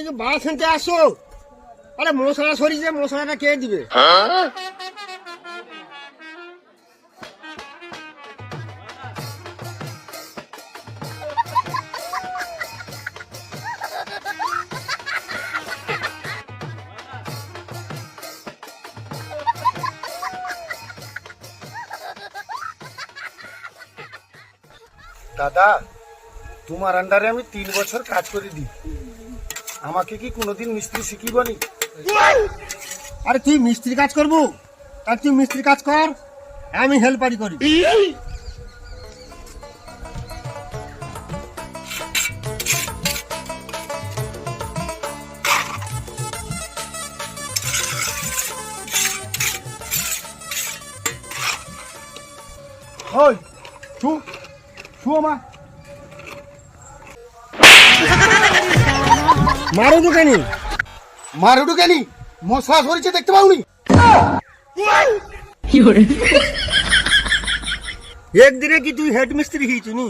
কি বাস আনতে আসো? আরে মশলা সরিয়ে মশলাটা কে দিবে? দাদা, তোমার আন্ডারে আমি 3 বছর কাজ করে দিই, আমাকে কি কোনোদিন মিস্ত্রি শিখিবনি? আরে তুই মিস্ত্রি কাজ করবো, আর তুই মিস্ত্রি কাজ কর, আমি হেল্পারি করি। ওই শু শু মা মারো দোকানি, মারুডু কেনি মশলা সরিছে দেখতে পাওনি? একদিনে কি তুই হেড মিস্ত্রি হয়েছিস নি?